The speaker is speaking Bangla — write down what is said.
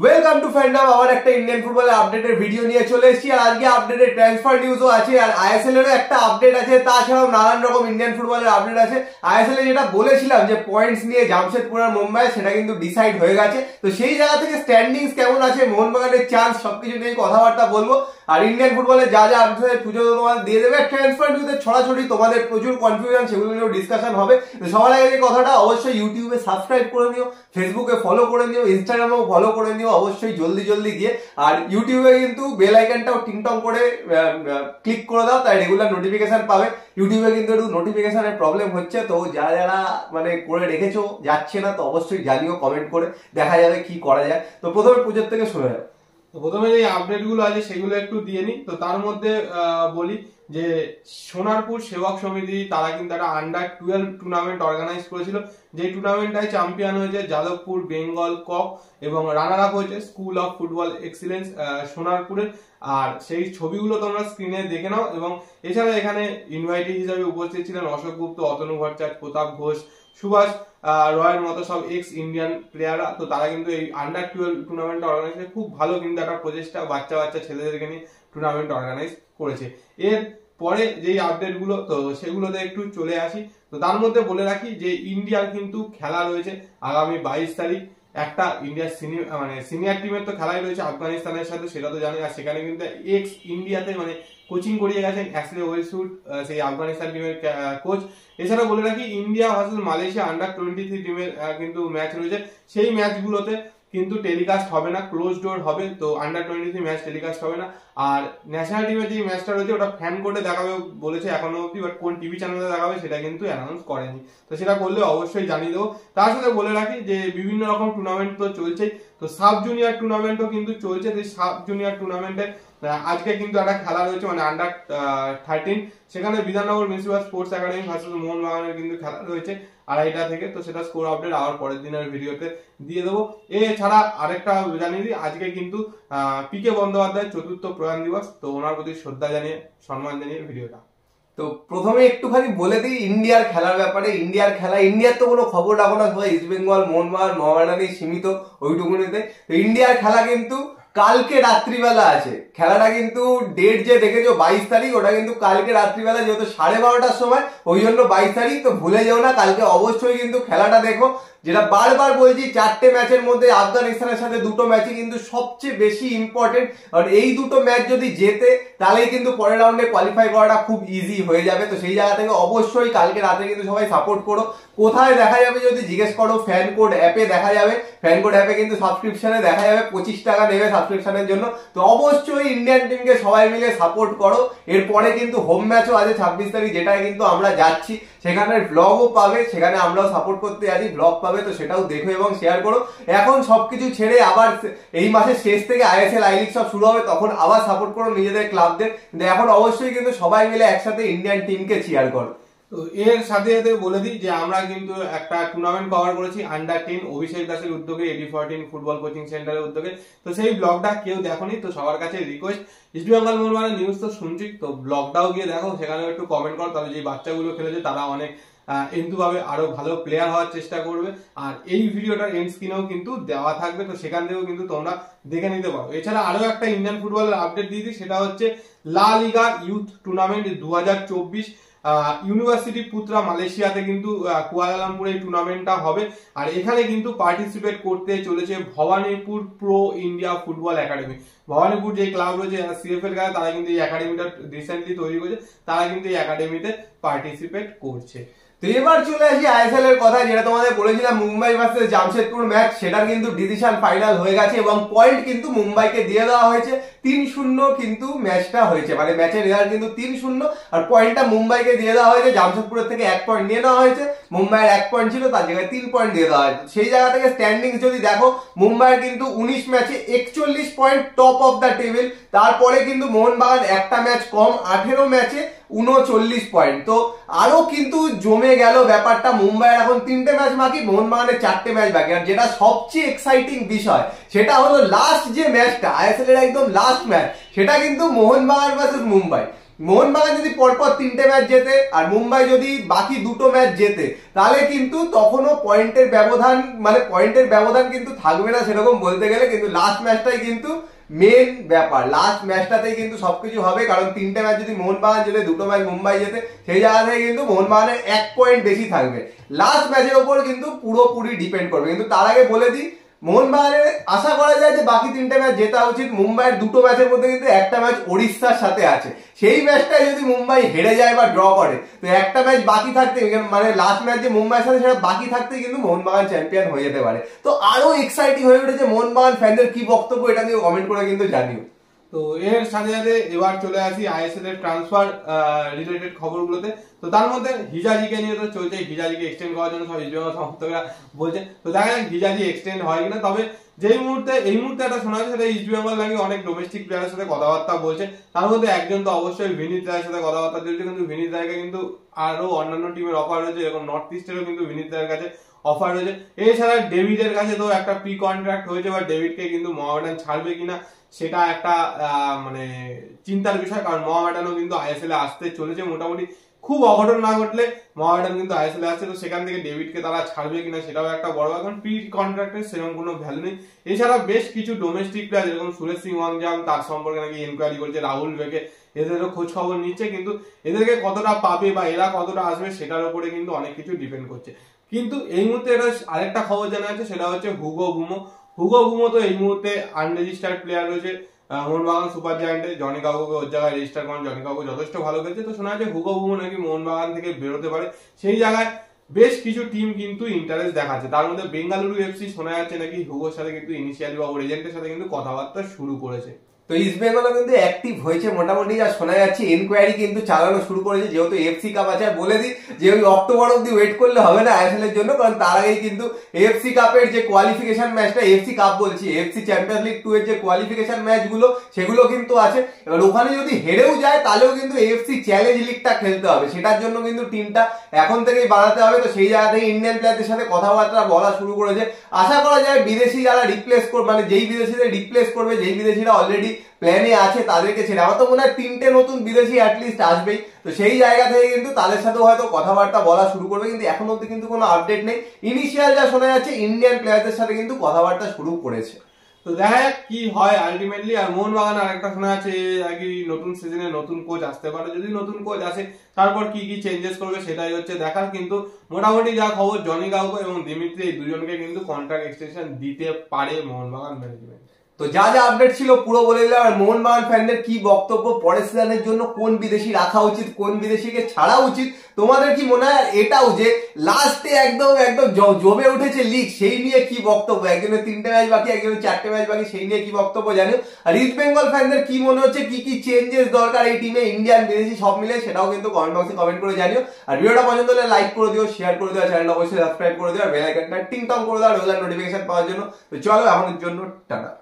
Welcome to fandom. আবার একটা ইন্ডিয়ান ফুটবলের আপডেটের ভিডিও নিয়ে চলে এসেছি। আর আজকে আপডেটের ট্রান্সফার নিউজও আছে, আর আইএসএল এরও একটা আপডেট আছে। তাছাড়াও নানান রকম ইন্ডিয়ান ফুটবলের আপডেট আছে। আইএসএল এ যেটা বলেছিলাম যে পয়েন্টস নিয়ে জামশেদপুর আর মুম্বাই, সেটা কিন্তু ডিসাইড হয়ে গেছে। তো সেই জায়গা থেকে স্ট্যান্ডিংস কেমন আছে, মোহনবাগানের চান্স, সবকিছু নিয়ে কথাবার্তা বলবো। আর ইন্ডিয়ান ফুটবলে যা যা আপডেট পুজো তোমাদের দিয়ে দেবে। ট্রান্সফার নিউজের ছড়াছড়ি, তোমাদের প্রচুর কনফিউশন, সেগুলো নিয়েও ডিসকাশন হবে। তো সবার আগে যে কথাটা, অবশ্যই ইউটিউবে সাবস্ক্রাইব করে নিও, ফেসবুকে ফলো করে নিও, ইনস্টাগ্রামেও ফলো করে নিও অবশ্যই জলদি গিয়ে। আর ইউটিউবে কিন্তু বেল আইকনটাও টিংটং করে ক্লিক করে দাও, তাই রেগুলার নোটিফিকেশন পাবে। ইউটিউবে কিন্তু একটু নোটিফিকেশনের প্রবলেম হচ্ছে, তো যারা মানে করে রেখেছো যাচ্ছে না, তো অবশ্যই জানিও কমেন্ট করে, দেখা যাবে কি করা যায়। তো প্রথমে পুজোর থেকে শুনে যাবে। তো প্রথমে যে আপডেট গুলো আছে সেগুলো একটু দিয়ে নি। তো তার মধ্যে বলি যে সোনারপুর সেবক সমিতি তারা কিন্তু একটা আন্ডার 12 টুর্নামেন্ট অর্গানাইজ করেছিল, যে টুর্নামেন্টটায় চ্যাম্পিয়ন হয়েছে যাদবপুর বেঙ্গল কক এবং রানার আপ হয়েছে স্কুল অফ ফুটবল এক্সিলেন্স সোনারপুরের। আর সেই ছবিগুলো তোমরা স্ক্রিনে দেখে নাও। এবং এছাড়া এখানে ইনভাইটি হিসেবে উপস্থিত ছিলেন অশোক গুপ্ত, অতনু ভট্টাচার্য, প্রতাপ ঘোষ, সুভাষ রয়ের মতো সব এক্স ইন্ডিয়ান প্লেয়াররা। তো তারা কিন্তু এই আন্ডার 12 টুর্নামেন্ট অর্গানাইজ করে খুব ভালো কিন্তু একটা প্রচেষ্টা, বাচ্চা ছেলেদেরকে নিয়ে টুর্নামেন্ট অর্গানাইজ করেছে। এর পরে যেই আপডেট গুলো, তো সেগুলোতে একটু চলে আসি। তো তার মধ্যে বলে রাখি যে ইন্ডিয়ার কিন্তু খেলা রয়েছে আগামী 22 তারিখ। একটা ইন্ডিয়ার সিনিয়র টিমের তো খেলাই রয়েছে আফগানিস্তানের সাথে, সেটা তো জানি। আর সেখানে কিন্তু এক্স ইন্ডিয়াতে কোচিং করিয়ে গেছেন অ্যাশলে ওয়েলসউড, সেই আফগানিস্তান টিমের কোচ। এছাড়া বলে রাখি ইন্ডিয়া ভার্সেস মালয়েশিয়া আন্ডার 23 টিমের কিন্তু ম্যাচ রয়েছে। সেই ম্যাচগুলোতে কিন্তু টেলিকাস্ট হবে না, ক্লোজ ডোর হবে। তো আন্ডার 23 ম্যাচ টেলিকাস্ট হবে না। আর ন্যাশনাল টিমের যে ম্যাচটা রয়েছে ওটা ফ্যান কোডে দেখাবে বলেছে এখনো অব্দি, বাট কোন টিভি চ্যানেলে দেখাবে সেটা কিন্তু অ্যানাউন্স করেনি। তো সেটা করলে অবশ্যই জানিয়ে দেবো। তার সাথে বলে রাখি যে বিভিন্ন রকম টুর্নামেন্ট তো চলছেই, তো সাব জুনিয়র টুর্নামেন্টও কিন্তু চলছে। তো সাব জুনিয়র টুর্নামেন্টে আজকে কিন্তু একটা খেলা রয়েছে, আন্ডার 13, সেখানে Bidhannagar municipal sports academy versus মোহনবাগানের কিন্তু খেলা রয়েছে 2:30টা থেকে। তো সেটা স্কোর আপডেট আবার পরের দিনের ভিডিওতে দিয়ে দেবো। এছাড়া আরেকটা জানিয়ে দিই, আজকে কিন্তু পিকে বন্দ্যোপাধ্যায়ের 4র্থ প্রয়াণ দিবস। তো ওনার প্রতি শ্রদ্ধা জানিয়ে, সম্মান জানিয়ে ভিডিওটা। তো প্রথমে একটুখানি বলে দিই ইন্ডিয়ার খেলার ব্যাপারে। ইন্ডিয়ার তো কোনো খবর রাখো না, সবাই ইস্ট বেঙ্গল মোহনবাগান মোহামেডানই সীমিত ওইটুকুনিতে। তো ইন্ডিয়ার খেলা কিন্তু কালকে রাত্রিবেলা আছে। খেলাটা কিন্তু ডেট যে দেখেছো 22 তারিখ, ওটা কিন্তু কালকে রাত্রিবেলা, যেহেতু 12:30টার সময়, ওই জন্য 22 তারিখ। তো ভুলে যেও না, কালকে অবশ্যই কিন্তু খেলাটা দেখো। যেটা বারবার বলছি, 4টে ম্যাচের মধ্যে আফগানিস্তানের সাথে 2টো ম্যাচই কিন্তু সবচেয়ে বেশি ইম্পর্টেন্ট। আর এই 2টো ম্যাচ যদি জেতে, তাহলেই কিন্তু পরের রাউন্ডে কোয়ালিফাই করাটা খুব ইজি হয়ে যাবে। তো সেই জায়গা থেকে অবশ্যই কালকে রাতে কিন্তু সবাই সাপোর্ট করো। কোথায় দেখা যাবে যদি জিজ্ঞেস করো, ফ্যান কোড অ্যাপে দেখা যাবে। ফ্যান কোড অ্যাপে কিন্তু সাবস্ক্রিপশনে দেখা যাবে, 25 টাকা নেবে সাবস্ক্রিপশনের জন্য। তো অবশ্যই ইন্ডিয়ান টিমকে সবাই মিলে সাপোর্ট করো। এরপরে কিন্তু হোম ম্যাচও আছে 26 তারিখ, যেটায় কিন্তু আমরা যাচ্ছি। সেখানে ব্লগও পাবে, সেখানে আমরাও সাপোর্ট করতে যাচ্ছি, ব্লগ পাবে। তো সেটাও দেখো এবং শেয়ার করো। এখন সবকিছু ছেড়ে আবার এই মাসের শেষ থেকে আইএসএল আই লিগ সব শুরু হবে, তখন আবার সাপোর্ট করো নিজেদের ক্লাবদের। কিন্তু এখন অবশ্যই কিন্তু সবাই মিলে একসাথে ইন্ডিয়ান টিমকে চিয়ার করো। তো এর সাথে সাথে বলে দিই যে আমরা কিন্তু একটা টুর্নামেন্ট কভার করেছি আন্ডার 10 অভিষেক দাসের উদ্যোগে, AD14 ফুটবল কোচিং সেন্টারের উদ্যোগে। তো সেই ব্লগটা কেউ দেখোনি, তো সবার কাছে রিকোয়েস্ট, ইস্ট বেঙ্গল মোহনবাগানের নিউজ তো শুনছি, তো ব্লগটাও গিয়ে দেখো, সেখানেও একটু কমেন্ট করো। তাহলে যে বাচ্চাগুলো খেলেছে তারা অনেক ভাবে আরো ভালো প্লেয়ার হওয়ার চেষ্টা করবে। আর এই ভিডিওটার এন্ড স্ক্রিনেও কিন্তু দেওয়া থাকবে, তো সেখান থেকেও কিন্তু তোমরা দেখে নিতে পারো। এছাড়া আরো একটা ইন্ডিয়ান ফুটবলের আপডেট দিয়ে দিই, সেটা হচ্ছে লা লিগা ইউথ টুর্নামেন্ট 2024 ইউনিভার্সিটি পুত্রা মালয়েশিয়াতে কিন্তু কুয়ালালামপুরে এই টুর্নামেন্টটা হবে। আর এখানে কিন্তু পার্টিসিপেট করতে চলেছে Bhowanipore pro India football academy. Bhowanipore যে ক্লাব রয়েছে CFL খেলা, তারা কিন্তু এই একাডেমিটা রিসেন্টলি তৈরি করেছে, তারা কিন্তু এই একাডেমিতে পার্টিসিপেট করছে। তো এবার চলে আসি আইএসএল এর কথা, যেটা তোমাদের বলেছিলাম মুম্বাই ভার্সেস জামশেদপুর ম্যাচ, সেটার কিন্তু ডিসিশন ফাইনাল হয়ে গেছে এবং পয়েন্ট কিন্তু মুম্বাইকে দিয়ে দেওয়া হয়েছে। 3-0 কিন্তু ম্যাচটা হয়েছে, মানে ম্যাচের রেজাল্ট কিন্তু 3-0, আর পয়েন্টটা মুম্বাইকে দিয়ে দেওয়া হয়েছে। জামশেদপুরের থেকে 1 পয়েন্ট নিয়ে নেওয়া হয়েছে, মুম্বাইয়ের 1 পয়েন্ট ছিল, তার জায়গায় 3 পয়েন্ট দিয়ে দেওয়া হয়েছে। সেই জায়গা থেকে স্ট্যান্ডিংস যদি দেখো, মুম্বাইয়ের কিন্তু 19 ম্যাচে 41 point, top of the table. তারপরে কিন্তু মোহনবাগান একটা ম্যাচ কম, 18 ম্যাচে 39 পয়েন্ট। তো আরো কিন্তু জমে গেল ব্যাপারটা। মুম্বাইয়ের এখন 3টে ম্যাচ বাকি, মোহনবাগানের 4টে ম্যাচ বাকি। আর যেটা সবচেয়ে এক্সাইটিং বিষয়, সেটা হলো লাস্ট যে ম্যাচটা, আইএসএল এর একদম লাস্ট ম্যাচ, সেটা কিন্তু মোহনবাগান ভার্সেস মুম্বাই। মোহনবাগান যদি পরপর 3টে ম্যাচ জেতে আর মুম্বাই যদি বাকি 2টো ম্যাচ জেতে, তাহলে কিন্তু তখনও পয়েন্টের ব্যবধান কিন্তু থাকবে না সেরকম বলতে গেলে। কিন্তু লাস্ট ম্যাচটাই কিন্তু মেন ব্যাপার, লাস্ট ম্যাচটাতেই কিন্তু সবকিছু হবে। কারণ 3টে ম্যাচ যদি মোহনবাগান জেতে, 2টো ম্যাচ মুম্বাই জেতে, সেই জায়গা থেকে কিন্তু মোহনবাগানের 1 পয়েন্ট বেশি থাকবে। লাস্ট ম্যাচের ওপর কিন্তু পুরোপুরি ডিপেন্ড করবে। কিন্তু তার আগে বলে দিই, মোহনবাগানের আশা করা যায় যে বাকি 3টে ম্যাচ জেতা উচিত। মুম্বাইয়ের 2টো ম্যাচের মধ্যে কিন্তু একটা ম্যাচ ওড়িশার সাথে আছে, সেই ম্যাচটাই যদি মুম্বাই হেরে যায় বা ড্র করে, তো একটা ম্যাচ বাকি থাকতে, মানে লাস্ট ম্যাচ যে মুম্বাইয়ের সাথে সেটা বাকি থাকতেই কিন্তু মোহনবাগান চ্যাম্পিয়ন হয়ে যেতে পারে। তো আরো এক্সাইটিং হয়ে উঠেছে মোহনবাগান ফ্যানদের কি বক্তব্য, এটা নিয়ে কমেন্ট করে কিন্তু জানিও। তো এর সাথে সাথে এবার চলে আসি আইএসএল এর ট্রান্সফার রিলেটেড খবরগুলোতে। তো তার মধ্যে হিজাজিকে নিয়ে তো চলছে, হিজাজিকে এক্সটেন্ড করার জন্য সব ইস্টবেঙ্গল সমর্থকরা বলছে। তো দেখা যাক হিজাজি এক্সটেন্ড হয় কিনা। তবে এই মুহূর্তে একটা শোনা যাচ্ছে সেটা ইস্টবেঙ্গল নাকি অনেক ডোমেস্টিক প্লেয়ারের সাথে কথাবার্তা বলছে। তার মধ্যে একজন তো অবশ্যই ভিনিত রায়ের সাথে কথাবার্তা চলছে, কিন্তু ভিনিত রায়কে কিন্তু আরো অন্যান্য টিমের অফার রয়েছে, এরকম নর্থ ইস্টেরও কিন্তু ভিনিত রায়ের কাছে অফার রয়েছে। এছাড়া ডেভিডের কাছে তো একটা প্রি কন্ট্রাক্ট হয়েছে, বা ডেভিডকে কিন্তু মোহামেডান ছাড়বে কিনা সেটা একটা মানে চিন্তার বিষয়। কারণ মোহামেডানও কিন্তু আইএসএল এ আসতে চলেছে, মোটামুটি খুব অঘটন না ঘটলে মোহামেডান কিন্তু আইএসএল এ আসছে। তো সেখান থেকে ডেভিডকে তারা ছাড়বে কিনা সেটাও একটা বড় ব্যাপার, কারণ প্রি কন্ট্রাক্টের সেরকম কোনো ভ্যালু নেই। এছাড়া বেশ কিছু ডোমেস্টিক প্লেয়ার যেরকম সুরেশ সিং ওয়াংজাম, তার সম্পর্কে নাকি ইনকোয়ারি করছে, রাহুল বেকে, এদেরও খোঁজ খবর নিচ্ছে। কিন্তু এদেরকে কতটা পাবে বা এরা কতটা আসবে সেটার উপরে কিন্তু অনেক কিছু ডিপেন্ড করছে। কিন্তু এই মুহূর্তে এটা আরেকটা খবর জানা যাচ্ছে, সেটা হচ্ছে হুগো বুমো তো এই মুহূর্তে আনরেজিস্টার্ড প্লেয়ার রয়েছে মোহনবাগান সুপার জায়ান্টে। জনি কাউকে ওর জায়গায় রেজিস্টার করেন, জনি কাউকে যথেষ্ট ভালো খেলছে। তো শোনা যাচ্ছে হুগো বুমো নাকি মোহনবাগান থেকে বেরোতে পারে, সেই জায়গায় বেশ কিছু টিম কিন্তু ইন্টারেস্ট দেখাচ্ছে। তার মধ্যে বেঙ্গালুরু এফসি শোনা যাচ্ছে নাকি হুগোর সাথে কিন্তু ইনিশিয়ালি বা ওর এজেন্টের সাথে কিন্তু কথাবার্তা শুরু করেছে। তো ইস্ট বেঙ্গল কিন্তু অ্যাক্টিভ হয়েছে মোটামুটি, যা শোনা যাচ্ছে এনকোয়ারি কিন্তু চালানো শুরু করেছে। যেহেতু এফসি কাপ আছে, বলে দিই যে ওই অক্টোবর অব্দি ওয়েট করলে হবে না আইএসএল এর জন্য, কারণ তার আগেই কিন্তু এফসি কাপের যে কোয়ালিফিকেশন ম্যাচটা, এফসি কাপ বলছি, এফসি চ্যাম্পিয়ন্স লিগ 2 এর যে কোয়ালিফিকেশন ম্যাচগুলো সেগুলো কিন্তু আছে। এবার ওখানে যদি হেরেও যায় তাহলেও কিন্তু এফসি চ্যালেঞ্জ লিগটা খেলতে হবে, সেটার জন্য কিন্তু টিমটা এখন থেকেই বাড়াতে হবে। তো সেই জায়গা থেকে ইন্ডিয়ান প্লেয়ারদের সাথে কথাবার্তা বলা শুরু করেছে। আশা করা যায় বিদেশি যারা রিপ্লেস করবে, মানে যেই বিদেশিদের রিপ্লেস করবে, যেই বিদেশিরা অলরেডি প্ল্যানে আছে তাদেরকে ছেড়ে, আমার তো মনে হয় 3টে নতুন বিদেশি অ্যাটলিস্ট আসবেই। তো সেই জায়গা থেকে কিন্তু তাদের সাথে হয়তো কথাবার্তা বলা শুরু করবে, কিন্তু এখন অব্দি কিন্তু কোনো আপডেট নেই। ইনিশিয়াল যা শোনা যাচ্ছে ইন্ডিয়ান প্লেয়ারদের সাথে কিন্তু কথাবার্তা শুরু করেছে। তো দেখা যাক কি হয় আলটিমেটলি। আর মোহনবাগান আরেকটা শোনা যাচ্ছে নাকি নতুন সিজনে নতুন কোচ আসতে পারে। যদি নতুন কোচ আসে তারপর কি কি চেঞ্জেস করবে সেটাই হচ্ছে দেখার। কিন্তু মোটামুটি যা খবর, জনি কাউকে এবং দিমিত্রি এই দুজনকে কিন্তু কন্ট্রাক্ট এক্সটেনশন দিতে পারে মোহনবাগান ম্যানেজমেন্ট। তো যা যা আপডেট ছিল পুরো বলে দিলাম। আর মোহনবাগান ফ্যানদের কি বক্তব্য, পরের সিজনের জন্য কোন বিদেশি রাখা উচিত, কোন বিদেশিকে ছাড়া উচিত, তোমাদের কি মনে হয়? এটাও যে লাস্টে একদম জমে উঠেছে লিগ, সেই নিয়ে কি বক্তব্য, একজনের 3টে ম্যাচ বাকি, একজনের 4টে ম্যাচ বাকি, সেই নিয়ে কি বক্তব্য জানিও। আর ইস্ট বেঙ্গল ফ্যানদের কি মনে হচ্ছে, কি কি চেঞ্জেস দরকার এই টিমে, ইন্ডিয়ান বিদেশি সব মিলে, সেটাও কিন্তু কমেন্ট বক্সে কমেন্ট করে জানিও। আর ভিডিওটা পছন্দ হলে লাইক করে দিও, শেয়ার করে দিও, চ্যানেলটা অবশ্যই সাবস্ক্রাইব করে দিও, আর বেল আইকনটা টিং টং করে দাও রেগুলার নোটিফিকেশন পাওয়ার জন্য। তো চলো এখনের জন্য টাটা।